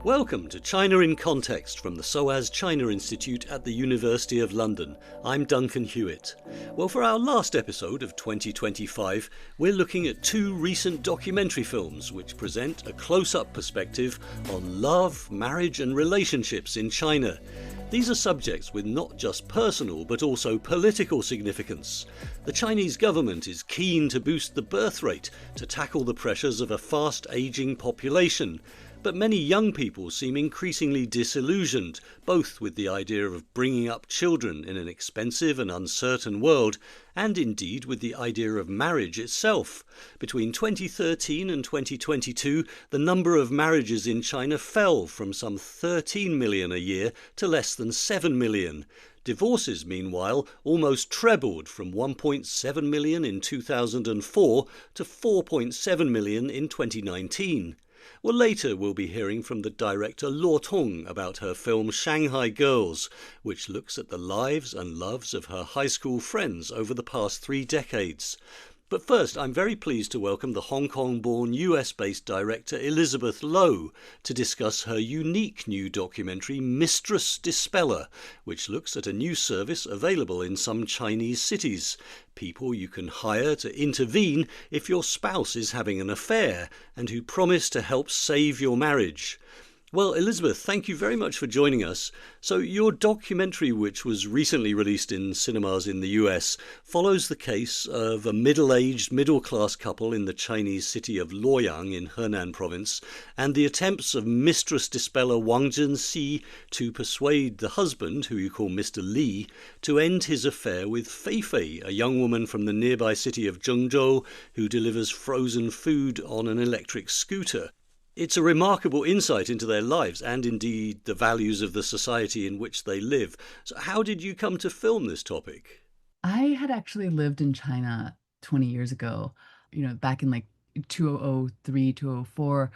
Welcome to China in Context from the SOAS China Institute at the University of London. I'm Duncan Hewitt. Well, for our last episode of 2025, we're looking at two recent documentary films which present a close-up perspective on love, marriage and relationships in China. These are subjects with not just personal but also political significance. The Chinese government is keen to boost the birth rate to tackle the pressures of a fast-ageing population. But many young people seem increasingly disillusioned, both with the idea of bringing up children in an expensive and uncertain world, and indeed with the idea of marriage itself. Between 2013 and 2022, the number of marriages in China fell from some 13 million a year to less than 7 million. Divorces, meanwhile, almost trebled from 1.7 million in 2004 to 4.7 million in 2019. Well, later we'll be hearing from the director Luo Tong about her film Shanghai Girls, which looks at the lives and loves of her high school friends over the past 3 decades. But first, I'm very pleased to welcome the Hong Kong-born US-based director Elizabeth Lo to discuss her unique new documentary Mistress Dispeller, which looks at a new service available in some Chinese cities. People you can hire to intervene if your spouse is having an affair and who promise to help save your marriage. Well, Elizabeth, thank you very much for joining us. So your documentary, which was recently released in cinemas in the US, follows the case of a middle-aged, middle-class couple in the Chinese city of Luoyang in Henan province, and the attempts of Mistress Dispeller Wang Zhenxi to persuade the husband, who you call Mr. Li, to end his affair with Fei Fei, a young woman from the nearby city of Zhengzhou who delivers frozen food on an electric scooter. It's a remarkable insight into their lives and indeed the values of the society in which they live. So how did you come to film this topic? I had actually lived in China 20 years ago, back in like 2003, 2004.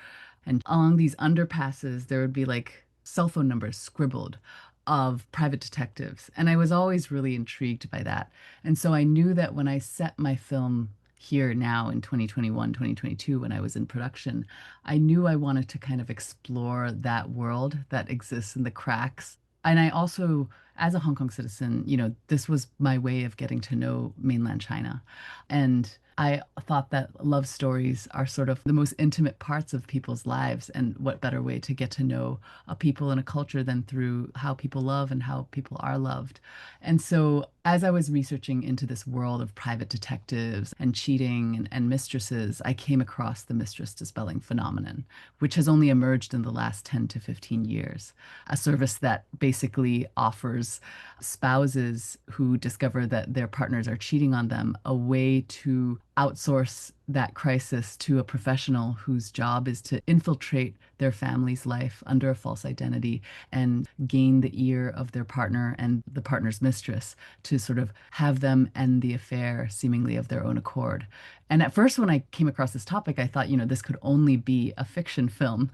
And along these underpasses, there would be like cell phone numbers scribbled of private detectives. And I was always really intrigued by that. And so I knew that when I set my film here now in 2021, 2022, when I was in production, I knew I wanted to kind of explore that world that exists in the cracks. And I also, as a Hong Kong citizen, this was my way of getting to know mainland China. And I thought that love stories are sort of the most intimate parts of people's lives. And what better way to get to know a people and a culture than through how people love and how people are loved. And so as I was researching into this world of private detectives and cheating and mistresses, I came across the mistress dispelling phenomenon, which has only emerged in the last 10 to 15 years. A service that basically offers spouses who discover that their partners are cheating on them a way to outsource that crisis to a professional whose job is to infiltrate their family's life under a false identity and gain the ear of their partner and the partner's mistress to sort of have them end the affair seemingly of their own accord. And at first, when I came across this topic, I thought, this could only be a fiction film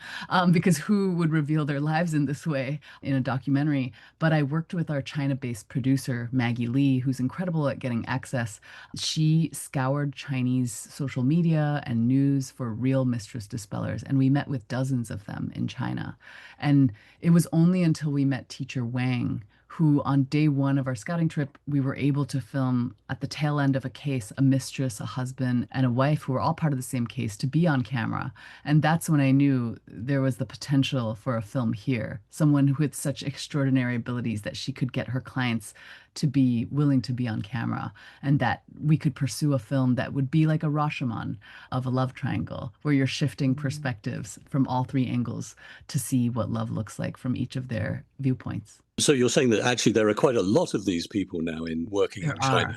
because who would reveal their lives in this way in a documentary? But I worked with our China-based producer, Maggie Lee, who's incredible at getting access. She scoured Chinese social media and news for real mistress dispellers, and we met with dozens of them in China. And it was only until we met teacher Wang, who on day one of our scouting trip, we were able to film at the tail end of a case, a mistress, a husband, and a wife who were all part of the same case to be on camera. And that's when I knew there was the potential for a film here, someone who had such extraordinary abilities that she could get her clients to be willing to be on camera, and that we could pursue a film that would be like a Rashomon of a love triangle, where you're shifting perspectives from all 3 angles to see what love looks like from each of their viewpoints. So you're saying that actually there are quite a lot of these people now working in China.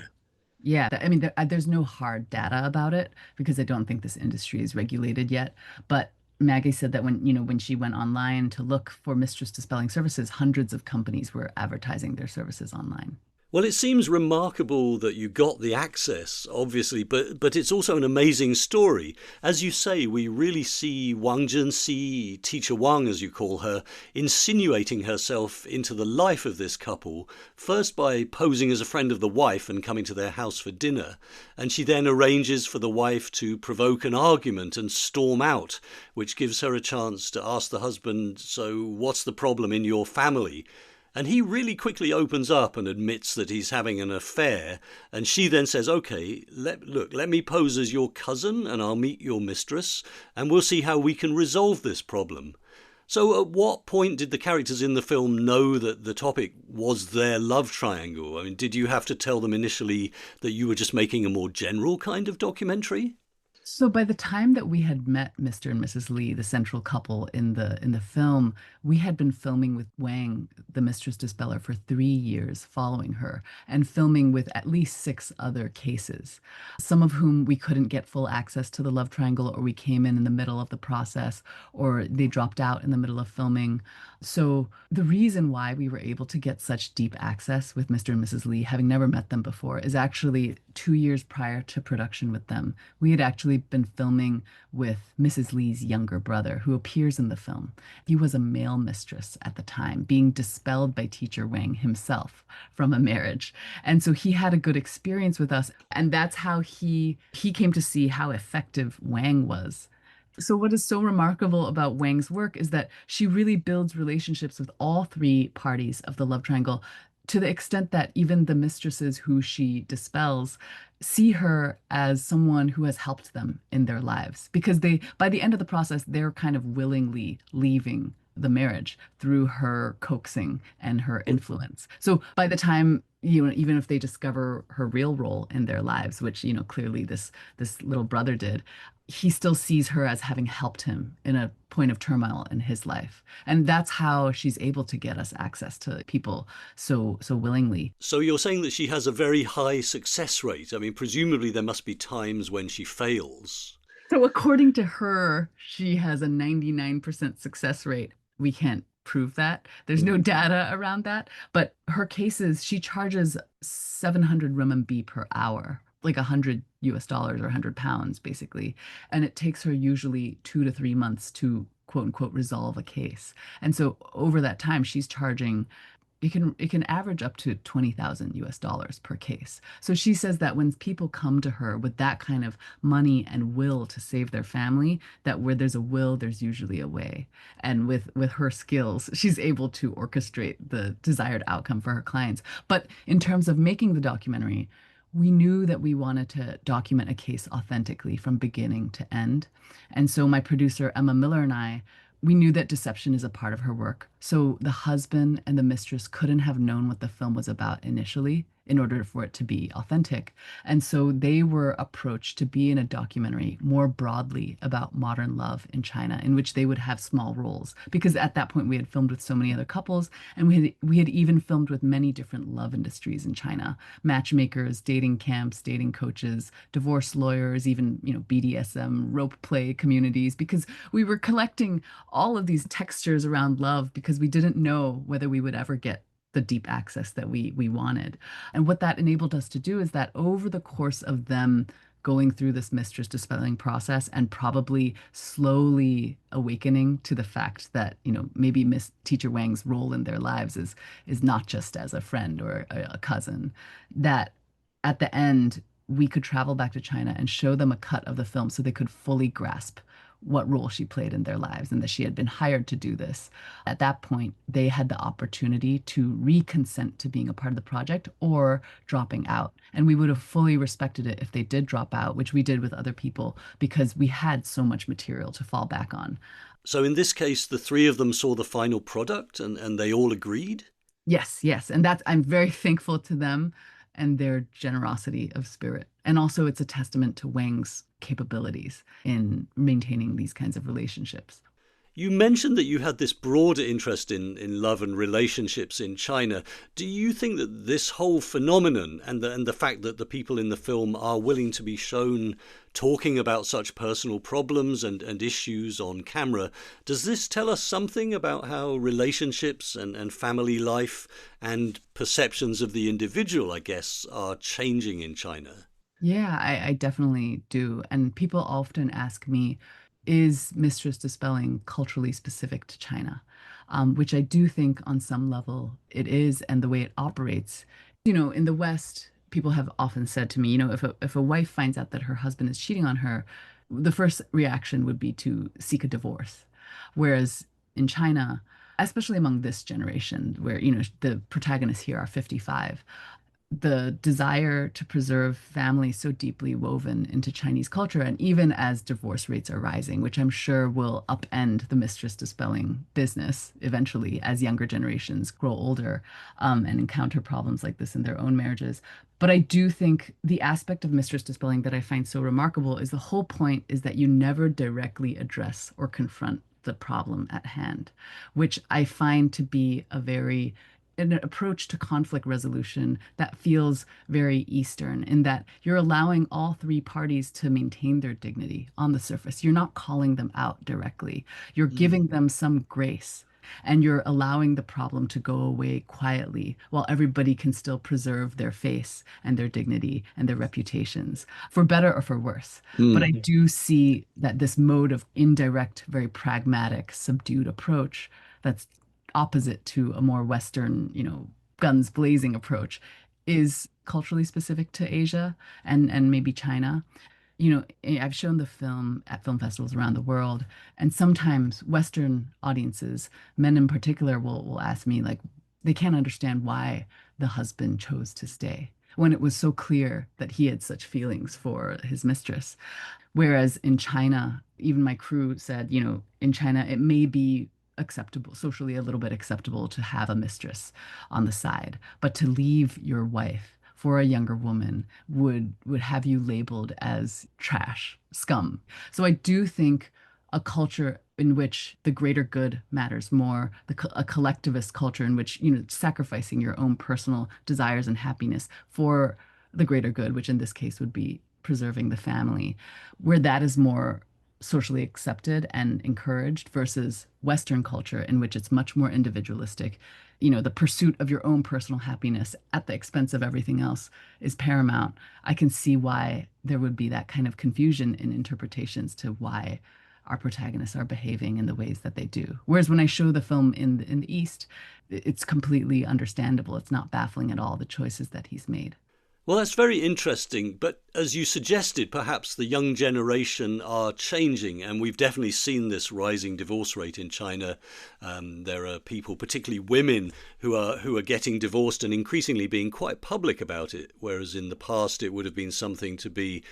Yeah, I mean, there's no hard data about it because I don't think this industry is regulated yet. But Maggie said that when she went online to look for mistress dispelling services, hundreds of companies were advertising their services online. Well, it seems remarkable that you got the access, obviously, but it's also an amazing story. As you say, we really see Wang Zhenxi, Teacher Wang as you call her, insinuating herself into the life of this couple, first by posing as a friend of the wife and coming to their house for dinner, and she then arranges for the wife to provoke an argument and storm out, which gives her a chance to ask the husband, "So what's the problem in your family?" And he really quickly opens up and admits that he's having an affair. And she then says, "Okay, let me pose as your cousin and I'll meet your mistress and we'll see how we can resolve this problem." So at what point did the characters in the film know that the topic was their love triangle? I mean, did you have to tell them initially that you were just making a more general kind of documentary? So by the time that we had met Mr. and Mrs. Lee, the central couple in the film, we had been filming with Wang, the Mistress Dispeller, for 3 years following her, and filming with at least six other cases, some of whom we couldn't get full access to the love triangle, or we came in the middle of the process, or they dropped out in the middle of filming. So the reason why we were able to get such deep access with Mr. and Mrs. Lee, having never met them before, is actually 2 years prior to production with them. We had actually been filming with Mrs. Lee's younger brother, who appears in the film. He was a male mistress at the time, being dispelled by teacher Wang himself from a marriage. And so he had a good experience with us. And that's how he came to see how effective Wang was. So, what is so remarkable about Wang's work is that she really builds relationships with all three parties of the love triangle, to the extent that even the mistresses who she dispels see her as someone who has helped them in their lives, because by the end of the process, they're kind of willingly leaving the marriage through her coaxing and her influence. So by the time, even if they discover her real role in their lives, which, clearly this little brother did, he still sees her as having helped him in a point of turmoil in his life. And that's how she's able to get us access to people so willingly. So you're saying that she has a very high success rate. I mean, presumably there must be times when she fails. So according to her, she has a 99% success rate. We can't prove that. There's no data around that. But her cases, she charges 700 RMB per hour, like 100 US dollars or 100 pounds, basically. And it takes her usually 2 to 3 months to quote unquote resolve a case. And so over that time, she's charging, it can average up to 20,000 US dollars per case. So she says that when people come to her with that kind of money and will to save their family, that where there's a will, there's usually a way. And with her skills, she's able to orchestrate the desired outcome for her clients. But in terms of making the documentary, we knew that we wanted to document a case authentically from beginning to end. And so my producer, Emma Miller, and I, we knew that deception is a part of her work. So the husband and the mistress couldn't have known what the film was about initially in order for it to be authentic. And so they were approached to be in a documentary more broadly about modern love in China, in which they would have small roles. Because at that point we had filmed with so many other couples, and we had even filmed with many different love industries in China: matchmakers, dating camps, dating coaches, divorce lawyers, even, BDSM, rope play communities, because we were collecting all of these textures around love because we didn't know whether we would ever get the deep access that we wanted. And what that enabled us to do is that over the course of them going through this mistress dispelling process and probably slowly awakening to the fact that, maybe Miss Teacher Wang's role in their lives is not just as a friend or a cousin, that at the end we could travel back to China and show them a cut of the film so they could fully grasp what role she played in their lives and that she had been hired to do this. At that point, they had the opportunity to reconsent to being a part of the project or dropping out. And we would have fully respected it if they did drop out, which we did with other people, because we had so much material to fall back on. So in this case, the three of them saw the final product and they all agreed? Yes, yes. And I'm very thankful to them and their generosity of spirit. And also, it's a testament to Wang's capabilities in maintaining these kinds of relationships. You mentioned that you had this broader interest in love and relationships in China. Do you think that this whole phenomenon and the fact that the people in the film are willing to be shown talking about such personal problems and issues on camera, does this tell us something about how relationships and family life and perceptions of the individual, I guess, are changing in China? Yeah, I definitely do. And people often ask me, is Mistress Dispelling culturally specific to China? Which I do think on some level it is, and the way it operates. In the West, people have often said to me, if a wife finds out that her husband is cheating on her, the first reaction would be to seek a divorce. Whereas in China, especially among this generation, where, the protagonists here are 55, the desire to preserve family so deeply woven into Chinese culture, and even as divorce rates are rising, which I'm sure will upend the mistress dispelling business eventually as younger generations grow older, and encounter problems like this in their own marriages. But I do think the aspect of mistress dispelling that I find so remarkable is the whole point is that you never directly address or confront the problem at hand, which I find to be an approach to conflict resolution that feels very Eastern, in that you're allowing all three parties to maintain their dignity on the surface. You're not calling them out directly. You're giving them some grace, and you're allowing the problem to go away quietly while everybody can still preserve their face and their dignity and their reputations, for better or for worse. But I do see that this mode of indirect, very pragmatic, subdued approach that's opposite to a more Western, guns blazing approach is culturally specific to Asia and maybe China. I've shown the film at film festivals around the world, and sometimes Western audiences, men in particular, will ask me, like, they can't understand why the husband chose to stay when it was so clear that he had such feelings for his mistress. Whereas in China, even my crew said, in China, it may be acceptable, socially a little bit acceptable to have a mistress on the side, but to leave your wife for a younger woman would have you labeled as trash, scum. So I do think a culture in which the greater good matters more, a collectivist culture in which, sacrificing your own personal desires and happiness for the greater good, which in this case would be preserving the family, where that is more socially accepted and encouraged versus Western culture, in which it's much more individualistic. The pursuit of your own personal happiness at the expense of everything else is paramount. I can see why there would be that kind of confusion in interpretations to why our protagonists are behaving in the ways that they do. Whereas when I show the film in the East, it's completely understandable. It's not baffling at all, the choices that he's made. Well, that's very interesting. But as you suggested, perhaps the young generation are changing, and we've definitely seen this rising divorce rate in China. There are people, particularly women, who are getting divorced and increasingly being quite public about it, whereas in the past it would have been something to be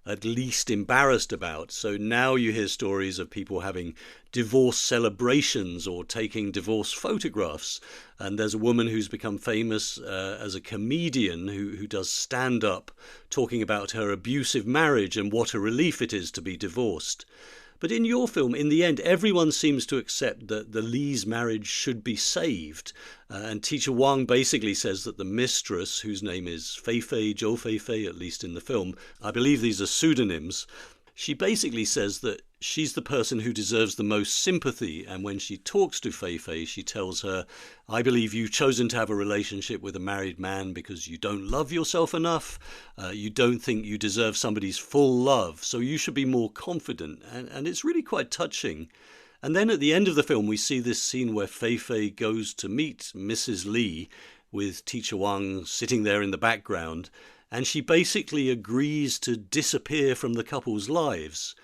at least embarrassed about. So now you hear stories of people having divorce celebrations or taking divorce photographs. And there's a woman who's become famous as a comedian who does stand-up, talking about her abusive marriage and what a relief it is to be divorced. But in your film, in the end, everyone seems to accept that the Lee's marriage should be saved. And Teacher Wang basically says that the mistress, whose name is Fei Fei, Zhou Fei Fei, at least in the film, I believe these are pseudonyms, she basically says that she's the person who deserves the most sympathy. And when she talks to Fei Fei, she tells her, I believe you've chosen to have a relationship with a married man because you don't love yourself enough. You don't think you deserve somebody's full love. So you should be more confident. And it's really quite touching. And then at the end of the film, we see this scene where Fei Fei goes to meet Mrs. Lee with Teacher Wang sitting there in the background. And she basically agrees to disappear from the couple's lives.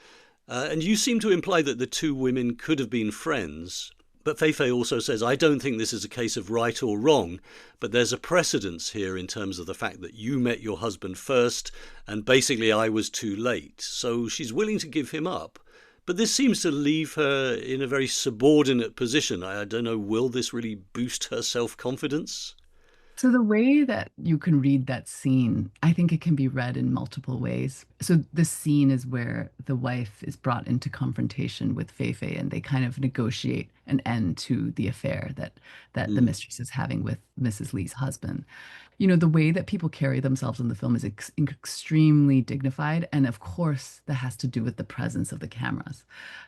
And you seem to imply that the two women could have been friends. But Fei Fei also says, I don't think this is a case of right or wrong, but there's a precedence here in terms of the fact that you met your husband first, and basically I was too late. So she's willing to give him up. But this seems to leave her in a very subordinate position. I don't know, will this really boost her self-confidence? So the way that you can read that scene, I think it can be read in multiple ways. So this scene is where the wife is brought into confrontation with Fei Fei, and they kind of negotiate an end to the affair that the Mm, mistress is having with Mrs. Lee's husband. You know, the way that people carry themselves in the film is extremely dignified. And of course, that has to do with the presence of the cameras.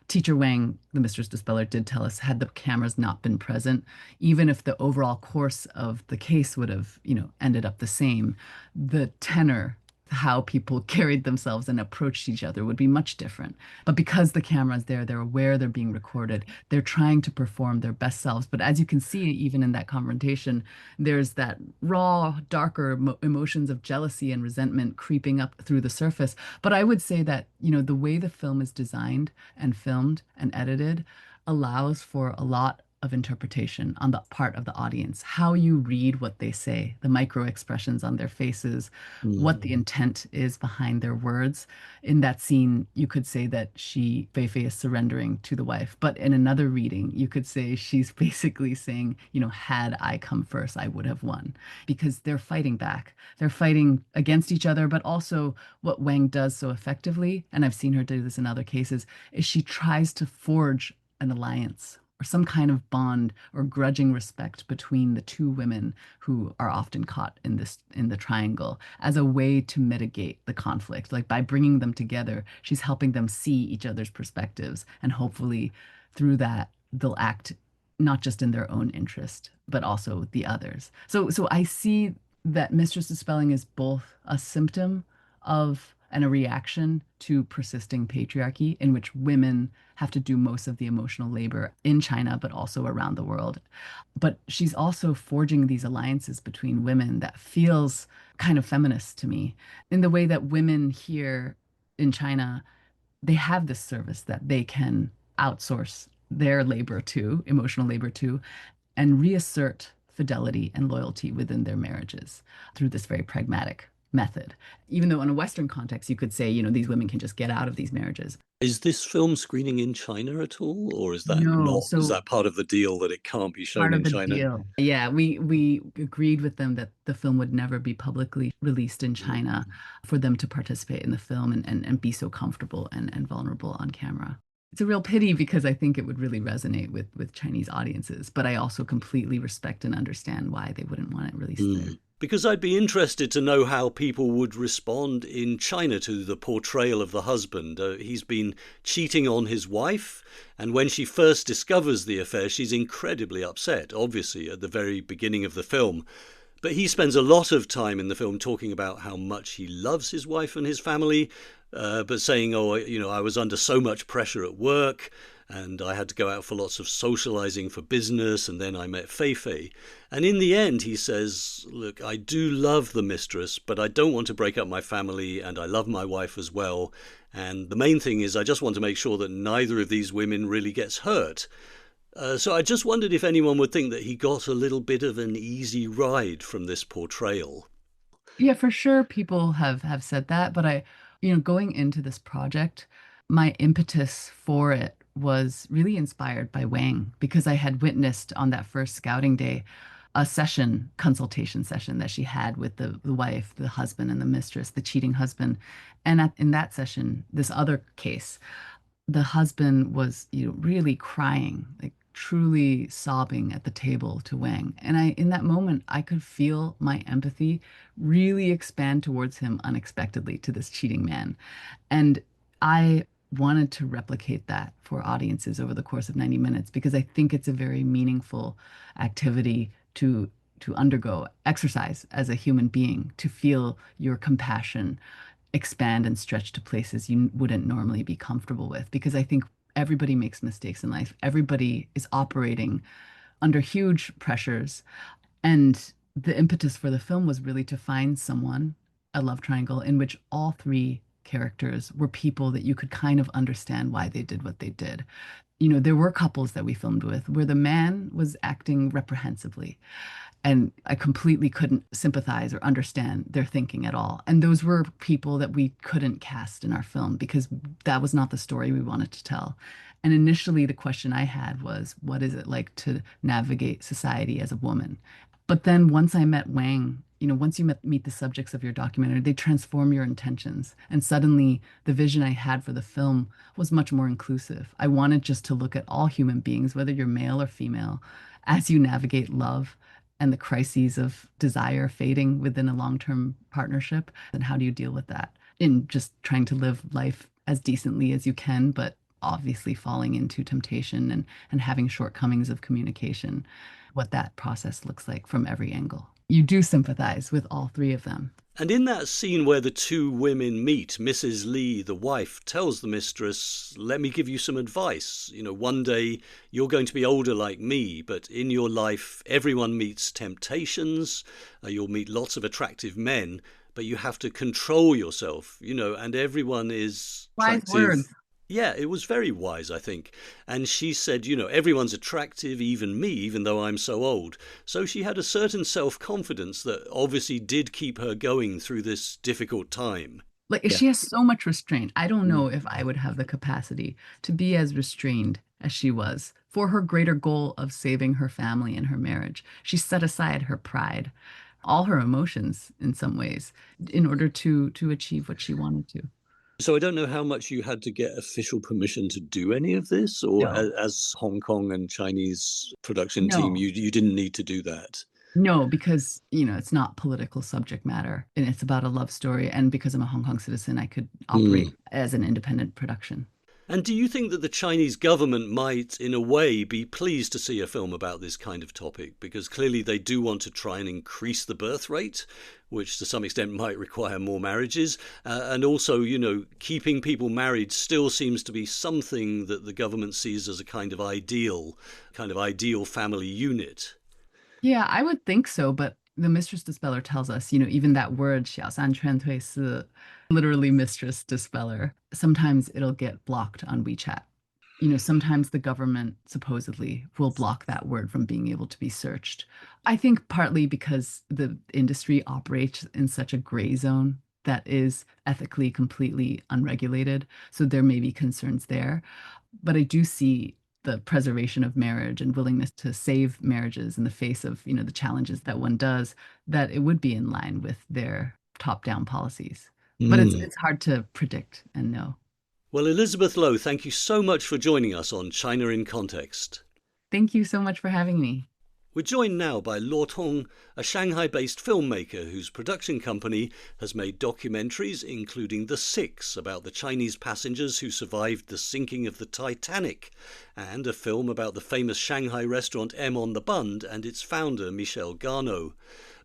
Teacher Wang, the Mistress Dispeller, did tell us had the cameras not been present, even if the overall course of the case would have, ended up the same, the tenor, how people carried themselves and approached each other would be much different. But because the camera's there, they're aware they're being recorded. They're trying to perform their best selves. But as you can see, even in that confrontation, there's that raw, darker emotions of jealousy and resentment creeping up through the surface. But I would say that, the way the film is designed and filmed and edited allows for a lot of interpretation on the part of the audience, how you read what they say, the micro expressions on their faces, mm, what the intent is behind their words. In that scene, you could say that Fei Fei is surrendering to the wife, but in another reading, you could say she's basically saying, had I come first, I would have won, because they're fighting back. They're fighting against each other, but also what Wang does so effectively, and I've seen her do this in other cases, is she tries to forge an alliance or some kind of bond or grudging respect between the two women who are often caught in the triangle as a way to mitigate the conflict. Like by bringing them together, she's helping them see each other's perspectives, and hopefully through that they'll act not just in their own interest but also the others. So I see that Mistress of Spelling is both a symptom of and a reaction to persisting patriarchy in which women have to do most of the emotional labor in China, but also around the world. But she's also forging these alliances between women that feels kind of feminist to me in the way that women here in China, they have this service that they can outsource their labor to, emotional labor to, and reassert fidelity and loyalty within their marriages through this very pragmatic method. Even though in a Western context, you could say, these women can just get out of these marriages. is this film screening in China at all, or is that No, not? Is so that part of the deal that it can't be shown part of in the China? deal. Yeah, we agreed with them that the film would never be publicly released in China Mm. for them to participate in the film and be so comfortable and vulnerable on camera. It's a real pity because I think it would really resonate with Chinese audiences, but I also completely respect and understand why they wouldn't want it released there. Mm. Because I'd be interested to know how people would respond in China to the portrayal of the husband. He's been cheating on his wife, and when she first discovers the affair, she's incredibly upset, obviously, at the very beginning of the film. But he spends a lot of time in the film talking about how much he loves his wife and his family, but saying, oh, I was under so much pressure at work and I had to go out for lots of socializing for business, and then I met Fei Fei. And in the end, he says, look, I do love the mistress, but I don't want to break up my family, and I love my wife as well. And the main thing is I just want to make sure that neither of these women really gets hurt. So I just wondered if anyone would think that he got a little bit of an easy ride from this portrayal. Yeah, for sure people have said that, but going into this project, my impetus for it was really inspired by Wang because I had witnessed on that first scouting day a consultation session that she had with the wife, the husband, and the mistress, the cheating husband. And in that session, this other case, the husband was, really crying, like truly sobbing at the table to Wang. And in that moment, I could feel my empathy really expand towards him unexpectedly to this cheating man. And I wanted to replicate that for audiences over the course of 90 minutes because I think it's a very meaningful activity to undergo, exercise as a human being, to feel your compassion expand and stretch to places you wouldn't normally be comfortable with. Because I think everybody makes mistakes in life. Everybody is operating under huge pressures. And the impetus for the film was really to find someone, a love triangle, in which all three characters were people that you could kind of understand why they did what they did. There were couples that we filmed with where the man was acting reprehensibly and I completely couldn't sympathize or understand their thinking at all. And those were people that we couldn't cast in our film because that was not the story we wanted to tell. And initially, the question I had was, what is it like to navigate society as a woman? But then once I met Wang, once you meet the subjects of your documentary, they transform your intentions. And suddenly the vision I had for the film was much more inclusive. I wanted just to look at all human beings, whether you're male or female, as you navigate love and the crises of desire fading within a long-term partnership. And how do you deal with that in just trying to live life as decently as you can, but obviously falling into temptation and having shortcomings of communication, what that process looks like from every angle. You do sympathize with all three of them. And in that scene where the two women meet, Mrs. Li, the wife, tells the mistress, let me give you some advice. One day you're going to be older like me, but in your life, everyone meets temptations. You'll meet lots of attractive men, but you have to control yourself, and everyone is Wise attractive. words. Yeah, it was very wise, I think. And she said, everyone's attractive, even me, even though I'm so old. So she had a certain self-confidence that obviously did keep her going through this difficult time. Like Yeah. she has so much restraint. I don't Mm. know if I would have the capacity to be as restrained as she was for her greater goal of saving her family and her marriage. She set aside her pride, all her emotions in some ways, in order to achieve what she wanted to. So I don't know how much you had to get official permission to do any of this, or No, as Hong Kong and Chinese production team, no. you didn't need to do that. No, because, it's not political subject matter and it's about a love story. And because I'm a Hong Kong citizen, I could operate Mm. as an independent production. And do you think that the Chinese government might, in a way, be pleased to see a film about this kind of topic? Because clearly they do want to try and increase the birth rate, which to some extent might require more marriages. And also, keeping people married still seems to be something that the government sees as a kind of ideal family unit. Yeah, I would think so, but the Mistress Dispeller tells us, even that word, 小三全退是 literally Mistress Dispeller, sometimes it'll get blocked on WeChat. Sometimes the government supposedly will block that word from being able to be searched. I think partly because the industry operates in such a gray zone that is ethically completely unregulated. So there may be concerns there. But I do see the preservation of marriage and willingness to save marriages in the face of, the challenges that one does, that it would be in line with their top-down policies. But it's Mm. it's hard to predict and know. Well, Elizabeth Lowe, thank you so much for joining us on China in Context. Thank you so much for having me. We're joined now by Luo Tong, a Shanghai-based filmmaker whose production company has made documentaries including The Six, about the Chinese passengers who survived the sinking of the Titanic, and a film about the famous Shanghai restaurant M on the Bund and its founder, Michel Garneau.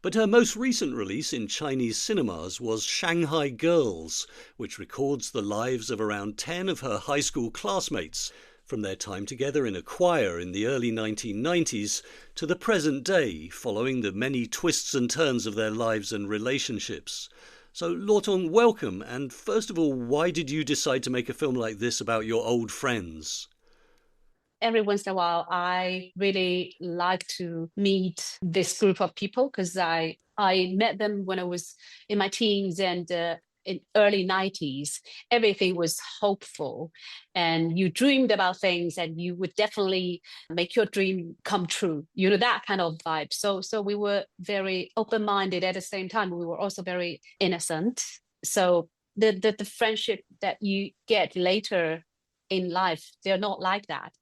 But her most recent release in Chinese cinemas was Shanghai Girls, which records the lives of around 10 of her high school classmates, from their time together in a choir in the early 1990s to the present day, following the many twists and turns of their lives and relationships. So, Luo Tong, welcome. And first of all, why did you decide to make a film like this about your old friends? Every once in a while, I really like to meet this group of people because I met them when I was in my teens and in early 90s. Everything was hopeful and you dreamed about things and you would definitely make your dream come true. That kind of vibe. So we were very open-minded at the same time. We were also very innocent. So the friendship that you get later in life, they're not like that.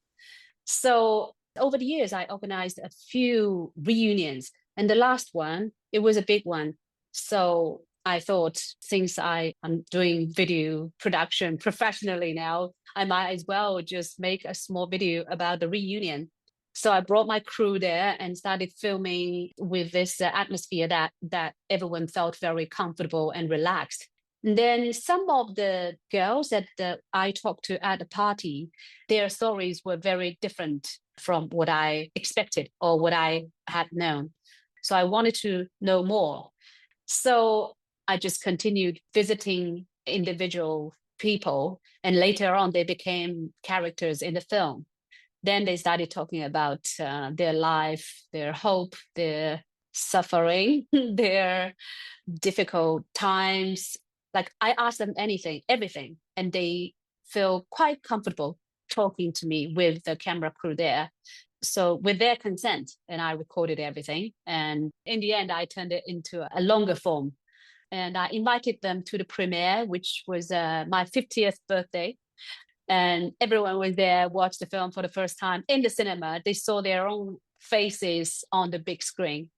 So over the years, I organized a few reunions. And the last one, it was a big one. So I thought, since I'm doing video production professionally now, I might as well just make a small video about the reunion. So I brought my crew there and started filming with this atmosphere that everyone felt very comfortable and relaxed. And then some of the girls that I talked to at the party, their stories were very different from what I expected or what I had known. So I wanted to know more. So I just continued visiting individual people. And later on, they became characters in the film. Then they started talking about their life, their hope, their suffering, their difficult times. Like I asked them anything, everything, and they feel quite comfortable talking to me with the camera crew there. So with their consent, and I recorded everything. And in the end, I turned it into a longer form. And I invited them to the premiere, which was my 50th birthday. And everyone was there, watched the film for the first time in the cinema. They saw their own faces on the big screen.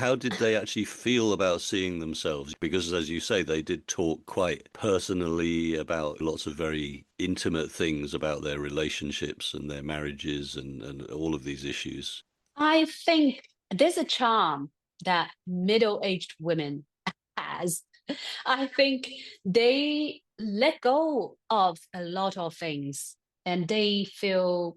How did they actually feel about seeing themselves? Because, as you say, they did talk quite personally about lots of very intimate things about their relationships and their marriages and all of these issues. I think there's a charm that middle-aged women has. I think they let go of a lot of things and they feel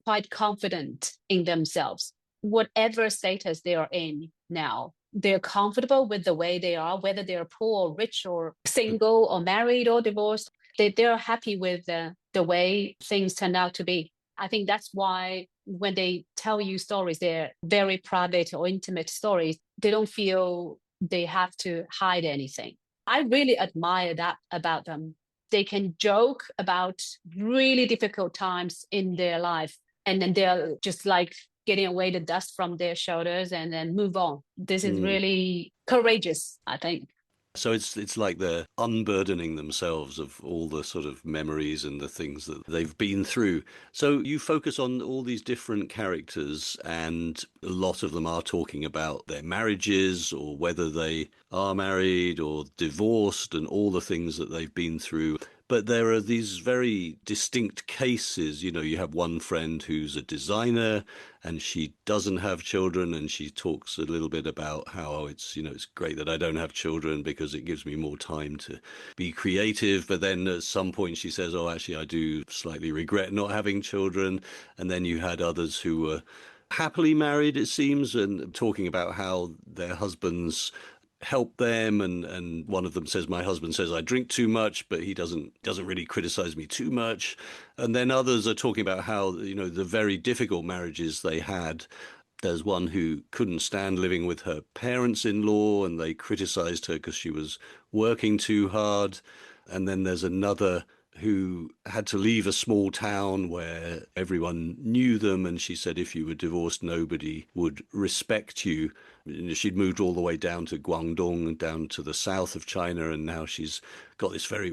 quite confident in themselves. Whatever status they are in now, they're comfortable with the way they are, whether they're poor or rich or single or married or divorced. They're happy with the way things turn out to be. I think that's why when they tell you stories, they're very private or intimate stories. They don't feel they have to hide anything. I really admire that about them. They can joke about really difficult times in their life, and then they're just like getting away the dust from their shoulders and then move on. This is really courageous, I think. So it's like they're unburdening themselves of all the sort of memories and the things that they've been through. So you focus on all these different characters, and a lot of them are talking about their marriages or whether they are married or divorced and all the things that they've been through. But there are these very distinct cases. You know, you have one friend who's a designer and she doesn't have children, and she talks a little bit about how it's great that I don't have children because it gives me more time to be creative. But then at some point she says, oh, actually, I do slightly regret not having children. And then you had others who were happily married, it seems, and talking about how their husbands help them, and one of them says, my husband says I drink too much, but he doesn't really criticize me too much. And then others are talking about how, the very difficult marriages they had. There's one who couldn't stand living with her parents-in-law and they criticized her because she was working too hard. And then there's another who had to leave a small town where everyone knew them, and she said if you were divorced nobody would respect you. She'd moved all the way down to Guangdong, down to the south of China, and now she's got this very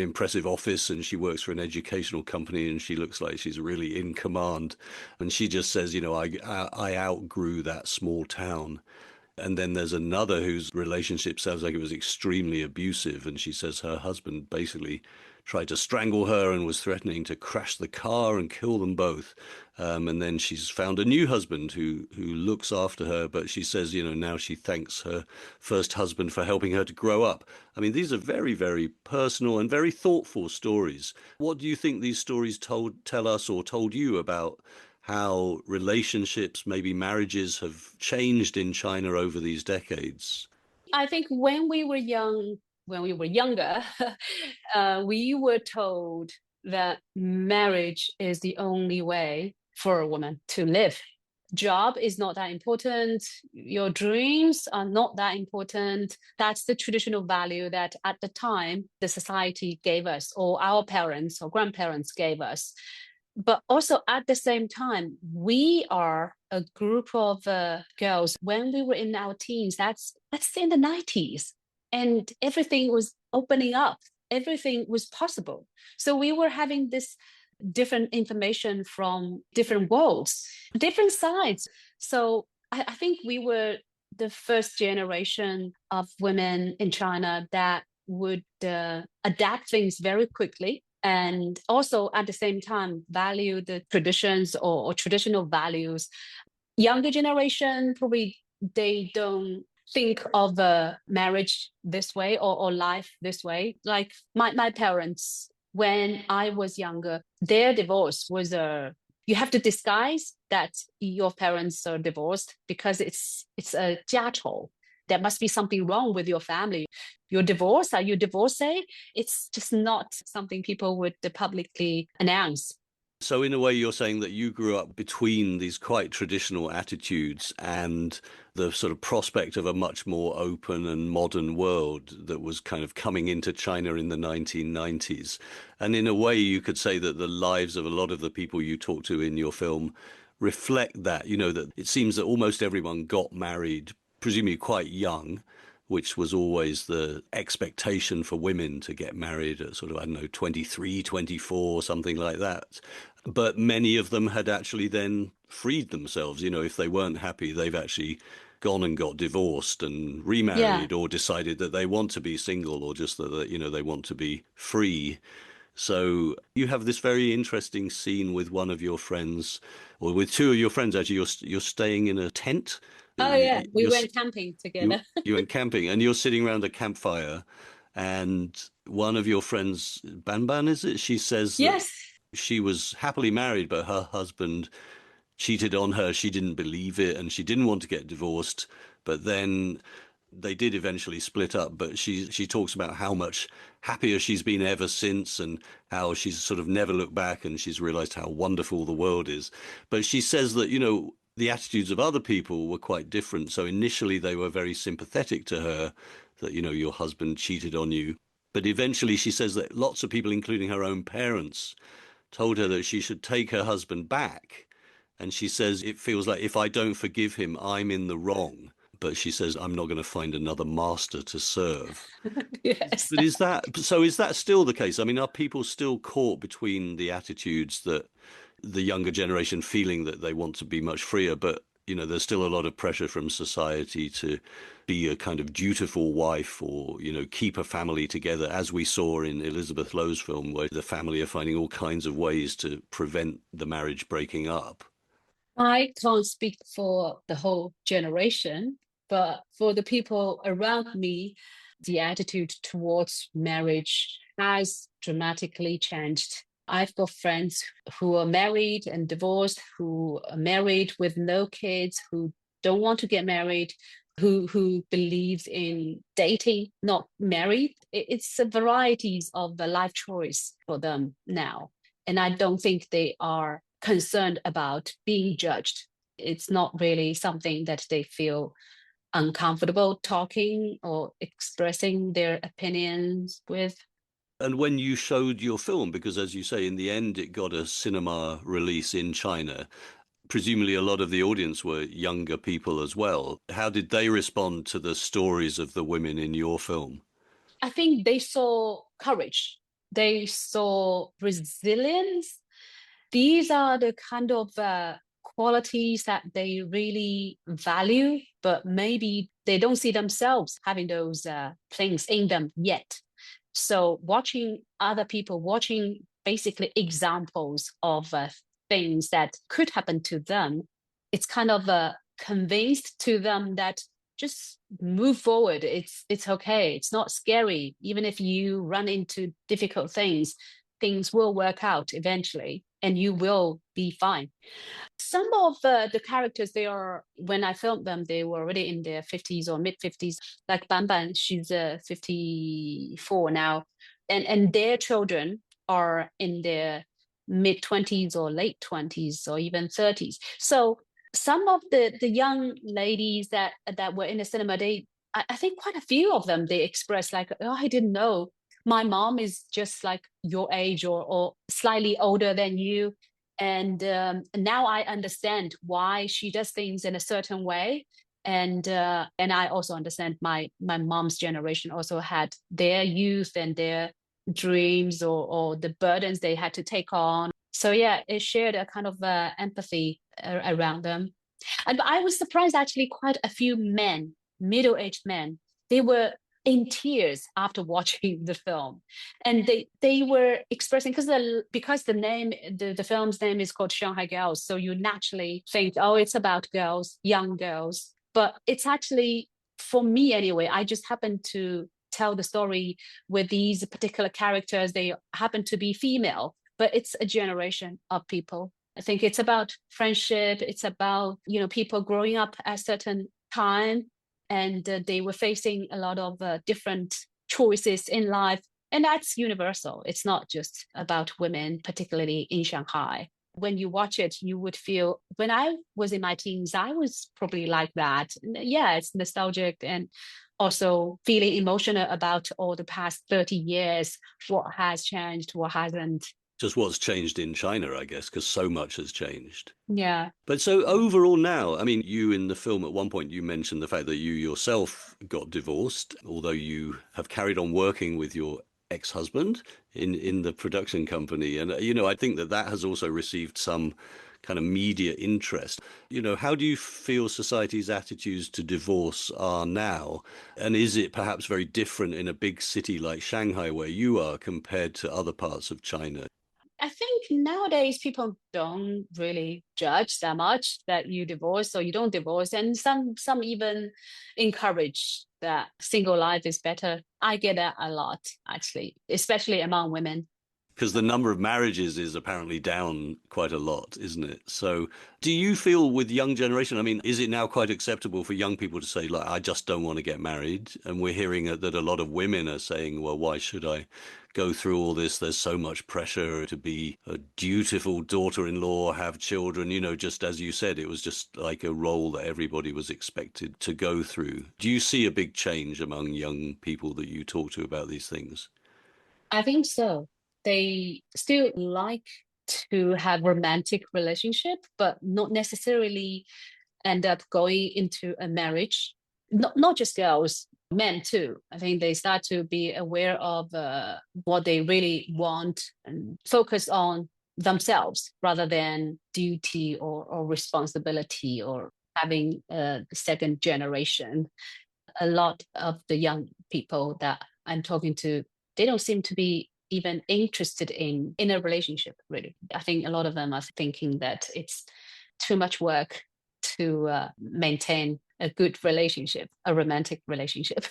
impressive office, and she works for an educational company, and she looks like she's really in command. And she just says, I outgrew that small town. And then there's another whose relationship sounds like it was extremely abusive. And she says her husband basically tried to strangle her and was threatening to crash the car and kill them both. And then she's found a new husband who looks after her. But she says, now she thanks her first husband for helping her to grow up. I mean, these are very, very personal and very thoughtful stories. What do you think these stories tell us or told you about how relationships, maybe marriages, have changed in China over these decades? I think when we were younger, we were told that marriage is the only way for a woman to live. Job is not that important. Your dreams are not that important. That's the traditional value that at the time the society gave us, or our parents or grandparents gave us. But also at the same time, we are a group of girls. When we were in our teens, that's in the 90s, and everything was opening up. Everything was possible. So we were having this different information from different worlds, different sides. So I think we were the first generation of women in China that would adapt things very quickly, and also at the same time value the traditions or traditional values. Younger generation, probably they don't think of marriage this way or life this way. Like my parents, when I was younger, their divorce was you have to disguise that your parents are divorced because it's a 家丑. There must be something wrong with your family. You're divorced? Are you divorcee? It's just not something people would publicly announce. So in a way, you're saying that you grew up between these quite traditional attitudes and the sort of prospect of a much more open and modern world that was kind of coming into China in the 1990s. And in a way, you could say that the lives of a lot of the people you talk to in your film reflect that, that it seems that almost everyone got married, presumably quite young, which was always the expectation for women to get married at sort of, I don't know, 23, 24, something like that. But many of them had actually then freed themselves. If they weren't happy, they've actually gone and got divorced and Yeah. remarried or decided that they want to be single or just that, they want to be free. So you have this very interesting scene with one of your friends, or with two of your friends, actually. You're staying in a tent. Oh yeah, we You're went camping you together. you went camping and you're sitting around a campfire, and one of your friends, Banban, is it? She says that Yes. she was happily married, but her husband cheated on her. She didn't believe it, and she didn't want to get divorced. But then they did eventually split up. But she talks about how much happier she's been ever since, and how she's sort of never looked back, and she's realized how wonderful the world is. But she says that, the attitudes of other people were quite different. So initially they were very sympathetic to her that, your husband cheated on you. But eventually she says that lots of people, including her own parents, told her that she should take her husband back. And she says, it feels like if I don't forgive him, I'm in the wrong. But she says, I'm not going to find another master to serve. Yes. But is that still the case? I mean, are people still caught between the attitudes that the younger generation feeling that they want to be much freer, but there's still a lot of pressure from society to be a kind of dutiful wife or, keep a family together, as we saw in Elizabeth Lowe's film, where the family are finding all kinds of ways to prevent the marriage breaking up? I can't speak for the whole generation, but for the people around me, the attitude towards marriage has dramatically changed. I've got friends who are married and divorced, who are married with no kids, who don't want to get married, who believes in dating, not married. It's a varieties of the life choice for them now. And I don't think they are concerned about being judged. It's not really something that they feel uncomfortable talking or expressing their opinions with. And when you showed your film, because as you say, in the end, it got a cinema release in China, presumably a lot of the audience were younger people as well. How did they respond to the stories of the women in your film? I think they saw courage, they saw resilience. These are the kind of qualities that they really value, but maybe they don't see themselves having those things in them yet. So, watching other people, watching basically examples of things that could happen to them, it's kind of convinced to them that just move forward. It's okay. It's not scary. Even if you run into difficult things will work out eventually and you will be fine. Some of the characters, they are, when I filmed them, they were already in their 50s or mid 50s. Like Ban Ban, she's 54 now. And their children are in their mid 20s or late 20s or even 30s. So some of the young ladies that were in the cinema, I think quite a few of them, they expressed like, oh, I didn't know my mom is just like your age or slightly older than you. And now I understand why she does things in a certain way. And I also understand my mom's generation also had their youth and their dreams or the burdens they had to take on. So yeah, it shared a kind of empathy around them. And I was surprised actually quite a few men, middle-aged men, they were in tears after watching the film, and they were expressing because the film's name is called Shanghai Girls, so you naturally think, oh, it's about girls, young girls, but it's actually, for me anyway, I just happen to tell the story with these particular characters. They happen to be female, but it's a generation of people. I think it's about friendship. It's about, people growing up at a certain time, and they were facing a lot of different choices in life. And that's universal. It's not just about women, particularly in Shanghai. When you watch it, you would feel, when I was in my teens, I was probably like that. Yeah, it's nostalgic and also feeling emotional about all the past 30 years, what has changed, what hasn't. Just what's changed in China, I guess, because so much has changed. Yeah. But so overall now, I mean, you in the film at one point, you mentioned the fact that you yourself got divorced, although you have carried on working with your ex-husband in the production company. And, I think that that has also received some kind of media interest. How do you feel society's attitudes to divorce are now? And is it perhaps very different in a big city like Shanghai where you are compared to other parts of China? I think nowadays people don't really judge that much that you divorce or you don't divorce, and some even encourage that single life is better. I get that a lot, actually, especially among women. Because the number of marriages is apparently down quite a lot, isn't it? So do you feel with young generation, I mean, is it now quite acceptable for young people to say, like, I just don't want to get married? And we're hearing that a lot of women are saying, well, why should I go through all this? There's so much pressure to be a dutiful daughter-in-law, have children, just as you said, it was just like a role that everybody was expected to go through. Do you see a big change among young people that you talk to about these things? I think so. They still like to have romantic relationship, but not necessarily end up going into a marriage. Not just girls, men too. I think they start to be aware of what they really want and focus on themselves rather than duty or responsibility or having a second generation. A lot of the young people that I'm talking to, they don't seem to be even interested in a relationship, really. I think a lot of them are thinking that it's too much work to maintain a good relationship, a romantic relationship.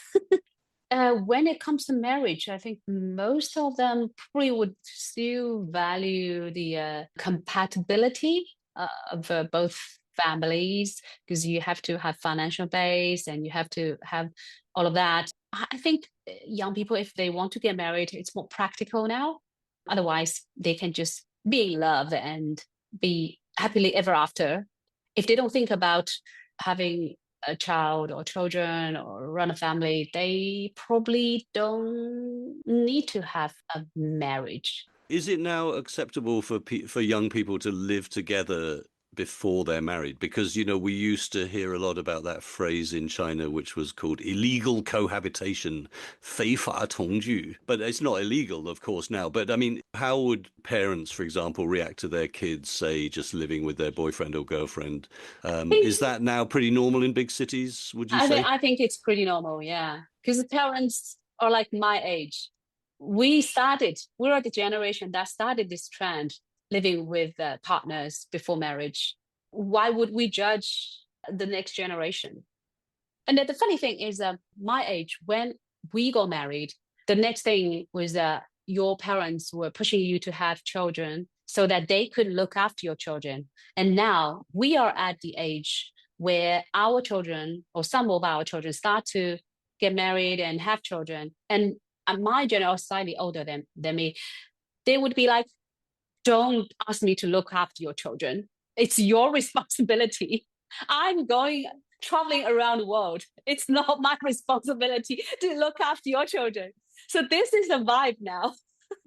When it comes to marriage, I think most of them probably would still value the compatibility of both families, because you have to have financial base and you have to have all of that. I think young people, if they want to get married, it's more practical now. Otherwise, they can just be in love and be happily ever after. If they don't think about having a child or children or run a family, they probably don't need to have a marriage. Is it now acceptable for for young people to live together before they're married? Because we used to hear a lot about that phrase in China, which was called illegal cohabitation, 非法同居. But it's not illegal, of course, now. But I mean, how would parents, for example, react to their kids, say, just living with their boyfriend or girlfriend? Is that now pretty normal in big cities, would you say? I think it's pretty normal, yeah. Because the parents are like my age. We were the generation that started this trend, living with partners before marriage. Why would we judge the next generation? And the funny thing is, my age, when we got married, the next thing was that your parents were pushing you to have children so that they could look after your children. And now we are at the age where our children or some of our children start to get married and have children. And my generation, slightly older than me, they would be like, don't ask me to look after your children. It's your responsibility. I'm going traveling around the world. It's not my responsibility to look after your children. So this is the vibe now.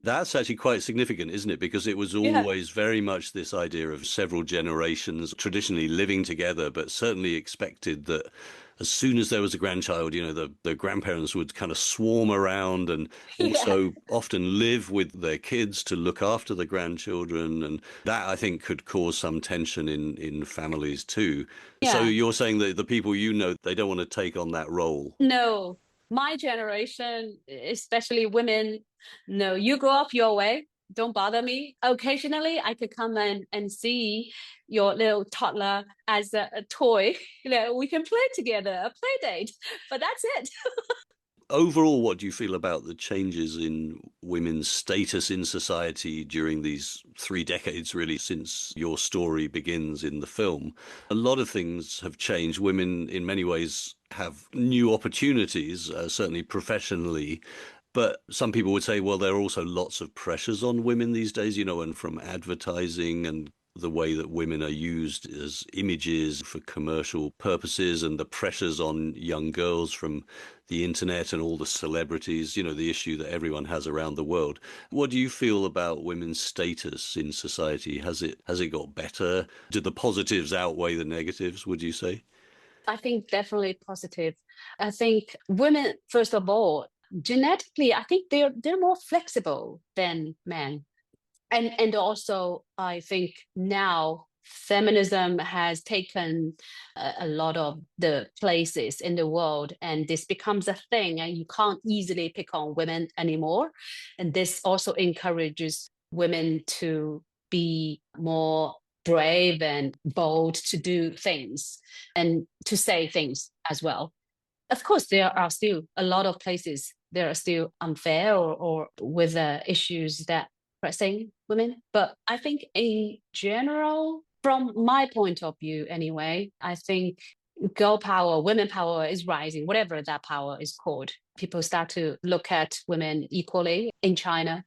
That's actually quite significant, isn't it? Because it was Yeah. always very much this idea of several generations traditionally living together, but certainly expected that as soon as there was a grandchild, the grandparents would kind of swarm around and Yeah. also often live with their kids to look after the grandchildren. And that, I think, could cause some tension in families too. So Yeah. you're saying that the people they don't want to take on that role. No, my generation, especially women, no, you go up your way. Don't bother me. Occasionally, I could come and see your little toddler as a toy. We can play together, a play date, but that's it. Overall, what do you feel about the changes in women's status in society during these 3 decades, really, since your story begins in the film? A lot of things have changed. Women, in many ways, have new opportunities, certainly professionally. But some people would say, well, there are also lots of pressures on women these days, and from advertising and the way that women are used as images for commercial purposes and the pressures on young girls from the internet and all the celebrities, the issue that everyone has around the world. What do you feel about women's status in society? Has it got better? Do the positives outweigh the negatives, would you say? I think definitely positive. I think women, first of all, genetically, I think they're more flexible than men. And also, I think now feminism has taken a lot of the places in the world, and this becomes a thing, and you can't easily pick on women anymore. And this also encourages women to be more brave and bold to do things and to say things as well. Of course, there are still a lot of places that are still unfair or with issues that pressing women. But I think in general, from my point of view anyway, I think girl power, women power is rising, whatever that power is called. People start to look at women equally in China.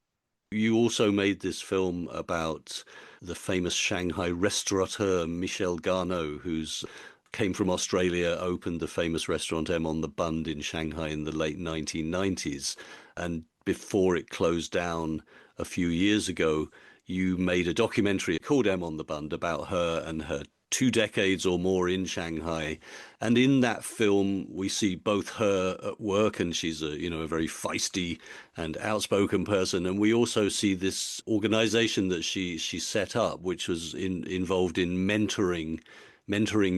You also made this film about the famous Shanghai restaurateur Michel Garneau, who's came from Australia, opened the famous restaurant M on the Bund in Shanghai in the late 1990s. And before it closed down a few years ago, you made a documentary called M on the Bund about her and her 2 decades or more in Shanghai. And in that film, we see both her at work, and she's a very feisty and outspoken person. And we also see this organization that she set up, which was involved in mentoring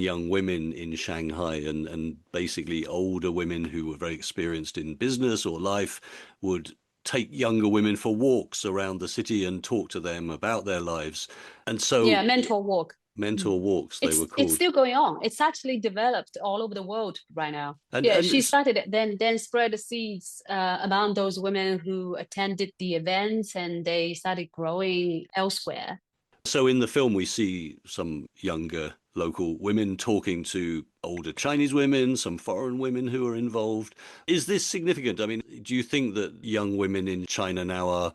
young women in Shanghai, and basically older women who were very experienced in business or life would take younger women for walks around the city and talk to them about their lives. And so mentor walks, they were called. It's still going on. It's actually developed all over the world right now. And she started it, then spread the seeds among those women who attended the events, and they started growing elsewhere. So in the film, we see some younger local women talking to older Chinese women, some foreign women who are involved. Is this significant? I mean, do you think that young women in China now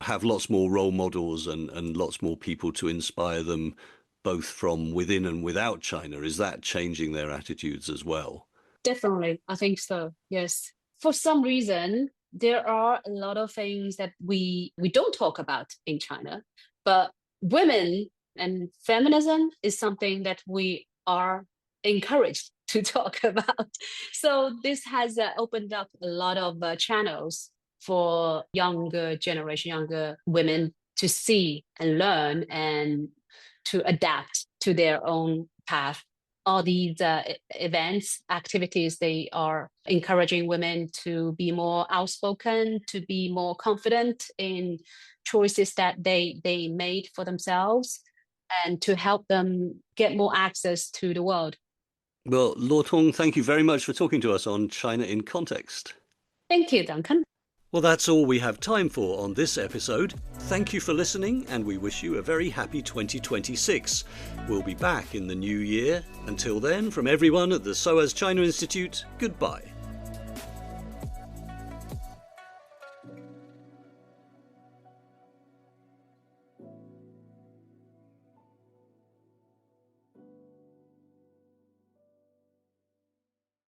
have lots more role models and lots more people to inspire them, both from within and without China? Is that changing their attitudes as well? Definitely, I think so, yes. For some reason, there are a lot of things that we don't talk about in China, but women and feminism is something that we are encouraged to talk about. So this has opened up a lot of channels for younger generation, younger women to see and learn and to adapt to their own path. All these events, activities, they are encouraging women to be more outspoken, to be more confident in choices that they made for themselves, and to help them get more access to the world. Well, Luo Tong, thank you very much for talking to us on China in Context. Thank you, Duncan. Well, that's all we have time for on this episode. Thank you for listening, and we wish you a very happy 2026. We'll be back in the new year. Until then, from everyone at the SOAS China Institute, goodbye.